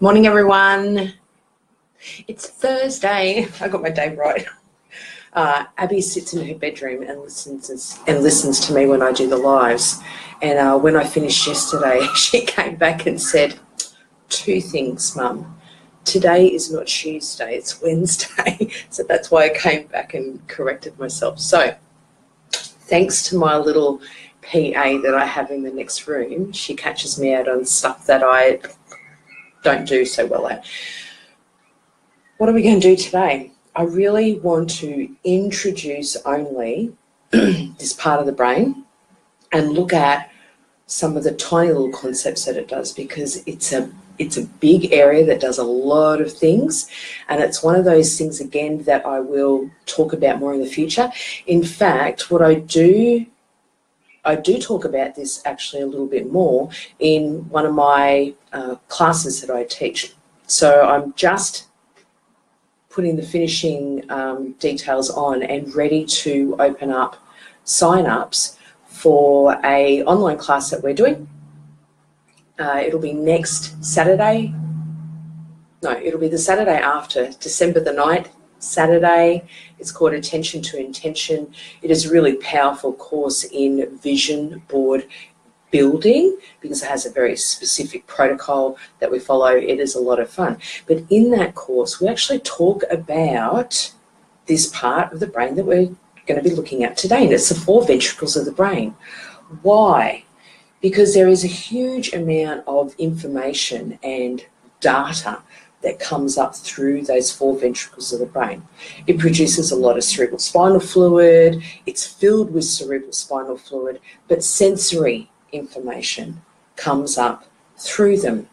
Morning, everyone. It's Thursday. I got my day right. Abby sits in her bedroom and listens to me when I do the lives. And when I finished yesterday, she came back and said, two things, Mum. Today is not Tuesday, it's Wednesday. So that's why I came back and corrected myself. So thanks to my little PA that I have in the next room, she catches me out on stuff that I don't do so well at. What are we going to do today? I really want to introduce only this part of the brain and look at some of the tiny little concepts that it does, because it's a big area that does a lot of things, and it's one of those things again that I will talk about more in the future. In fact, what I do talk about this actually a little bit more in one of my classes that I teach. So I'm just putting the finishing details on and ready to open up sign-ups for an online class that we're doing. It'll be next Saturday. No, it'll be the Saturday after, December the 9th, Saturday. It's called Attention to Intention. It is a really powerful course in vision board building because it has a very specific protocol that we follow. It is a lot of fun. But in that course, we actually talk about this part of the brain that we're going to be looking at today, and it's the four ventricles of the brain. Why? Because there is a huge amount of information and data that comes up through those four ventricles of the brain. It produces a lot of cerebral spinal fluid, it's filled with cerebral spinal fluid, but sensory information comes up through them.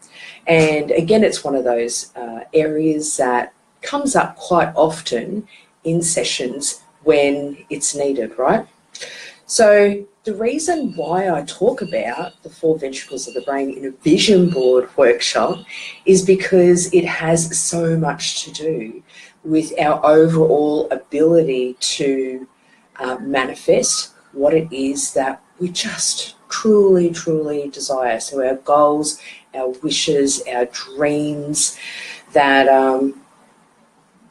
And again, it's one of those areas that comes up quite often in sessions when it's needed, right? So the reason why I talk about the four ventricles of the brain in a vision board workshop is because it has so much to do with our overall ability to manifest what it is that we just truly, truly desire. So our goals, our wishes, our dreams, that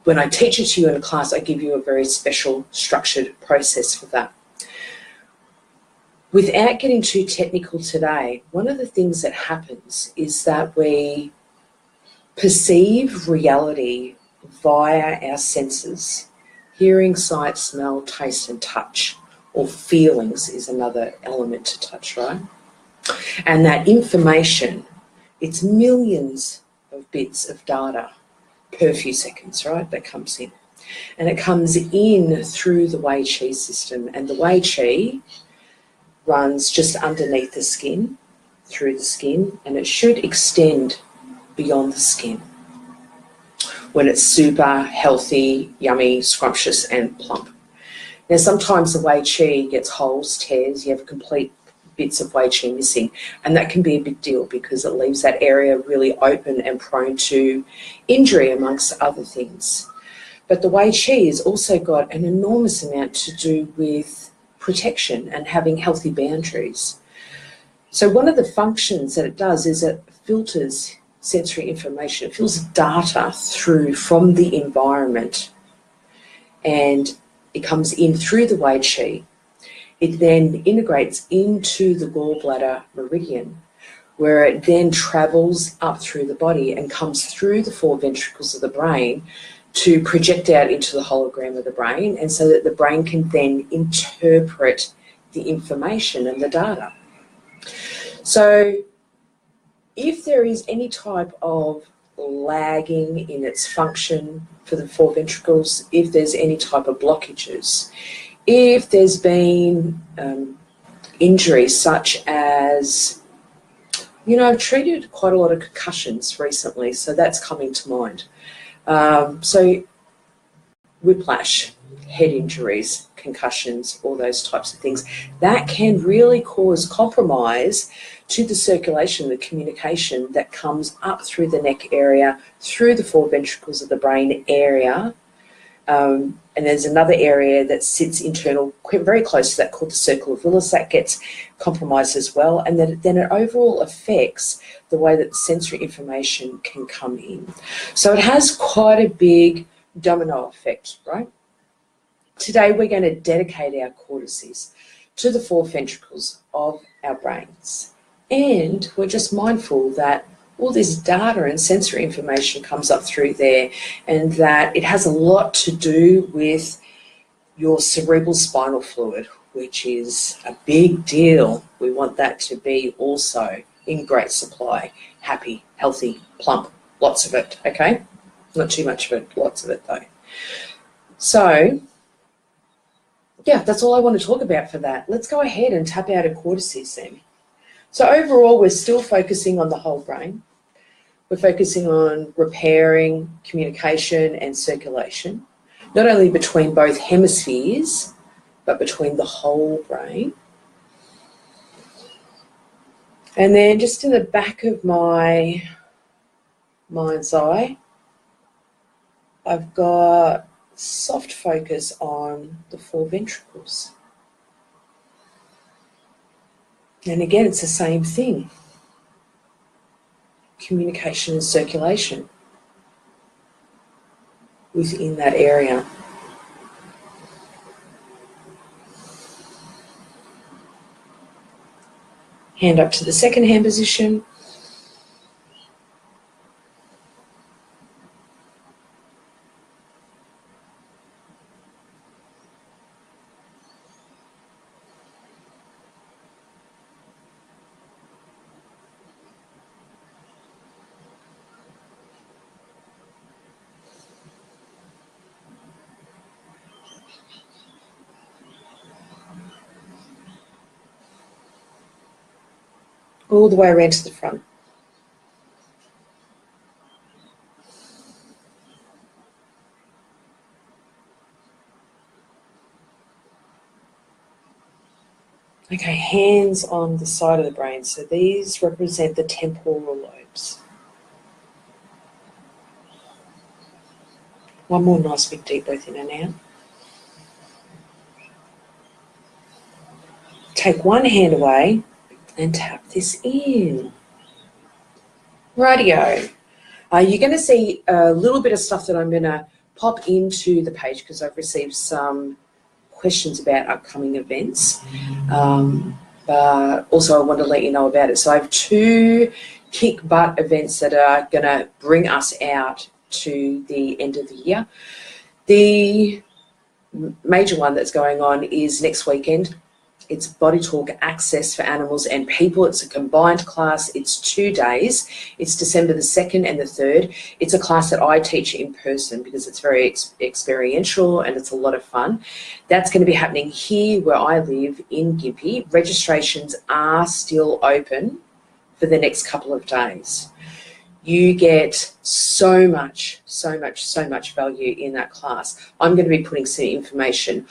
when I teach it to you in a class, I give you a very special structured process for that. Without getting too technical today, one of the things that happens is that we perceive reality via our senses. Hearing, sight, smell, taste and touch, or feelings is another element to touch, right? And that information, it's millions of bits of data per few seconds, right, that comes in. And it comes in through the Wei Qi system, and the Wei Qi runs just underneath the skin, through the skin, and it should extend beyond the skin when it's super healthy, yummy, scrumptious and plump. Now sometimes the Wei Qi gets holes, tears, you have complete bits of Wei Qi missing, and that can be a big deal because it leaves that area really open and prone to injury amongst other things. But the Wei Qi has also got an enormous amount to do with protection and having healthy boundaries. So one of the functions that it does is it filters sensory information. It filters data through from the environment, and it comes in through the Wei Qi. It then integrates into the gallbladder meridian, where it then travels up through the body and comes through the four ventricles of the brain to project out into the hologram of the brain, and so that the brain can then interpret the information and the data. So if there is any type of lagging in its function for the four ventricles, if there's any type of blockages, if there's been injury such as, you know, I've treated quite a lot of concussions recently, so that's coming to mind. So whiplash, head injuries, concussions, all those types of things, that can really cause compromise to the circulation, the communication that comes up through the neck area, through the four ventricles of the brain area, And there's another area that sits internal, very close to that, called the circle of Willis, that gets compromised as well. And then it overall affects the way that the sensory information can come in. So it has quite a big domino effect, right? Today we're going to dedicate our cortices to the 4 ventricles of our brains. And we're just mindful that all this data and sensory information comes up through there, and that it has a lot to do with your cerebral spinal fluid, which is a big deal. We want that to be also in great supply, happy, healthy, plump, lots of it, okay? Not too much of it, lots of it though. So, yeah, that's all I want to talk about for that. Let's go ahead and tap out our cortices then. So overall, we're still focusing on the whole brain. We're focusing on repairing communication and circulation, not only between both hemispheres, but between the whole brain. And then just in the back of my mind's eye, I've got soft focus on the 4 ventricles. And again, it's the same thing. Communication and circulation within that area. Hand up to the second hand position. All the way around to the front. Okay, hands on the side of the brain. So these represent the temporal lobes. One more nice big deep breath in and out. Take one hand away and tap this in. Rightio. You're going to see a little bit of stuff that I'm going to pop into the page because I've received some questions about upcoming events. But also I want to let you know about it. So I have 2 kick butt events that are going to bring us out to the end of the year. The major one that's going on is next weekend. It's Body Talk Access for Animals and People. It's a combined class. It's 2 days. It's December the 2nd and the 3rd. It's a class that I teach in person because it's very experiential and it's a lot of fun. That's going to be happening here where I live in Gympie. Registrations are still open for the next couple of days. You get so much value in that class. I'm going to be putting some information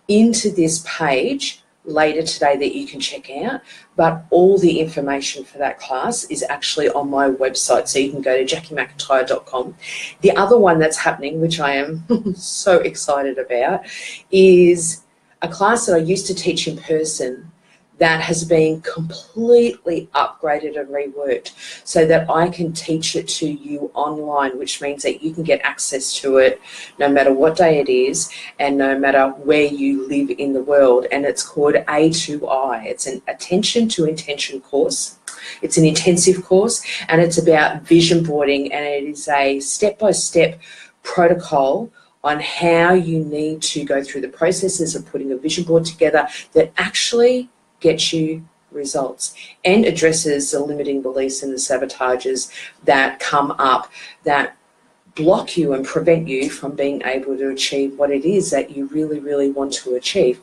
into this page later today that you can check out, but all the information for that class is actually on my website, so you can go to JacquieMcIntyre.com. The other one that's happening, which I am so excited about, is a class that I used to teach in person that has been completely upgraded and reworked so that I can teach it to you online, which means that you can get access to it no matter what day it is and no matter where you live in the world. And it's called A2I. It's an Attention to Intention course. It's an intensive course and it's about vision boarding, and it is a step-by-step protocol on how you need to go through the processes of putting a vision board together that actually gets you results and addresses the limiting beliefs and the sabotages that come up that block you and prevent you from being able to achieve what it is that you really want to achieve.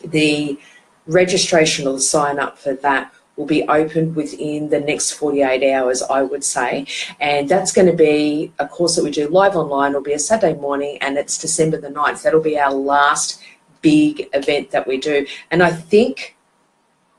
The registration or the sign up for that will be opened within the next 48 hours, I would say. And that's going to be a course that we do live online. It'll be a Saturday morning and it's December the 9th. That'll be our last big event that we do. And I think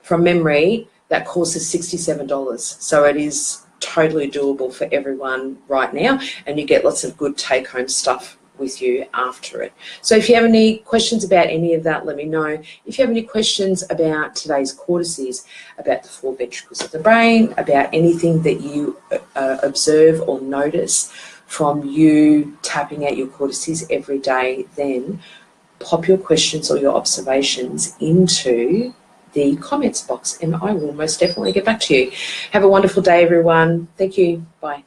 from memory, that course is $67. So it is totally doable for everyone right now. And you get lots of good take-home stuff with you after it. So if you have any questions about any of that, let me know. If you have any questions about today's cortices, about the 4 ventricles of the brain, about anything that you observe or notice from you tapping out your cortices every day, then pop your questions or your observations into the comments box and I will most definitely get back to you. Have a wonderful day, everyone. Thank you. Bye.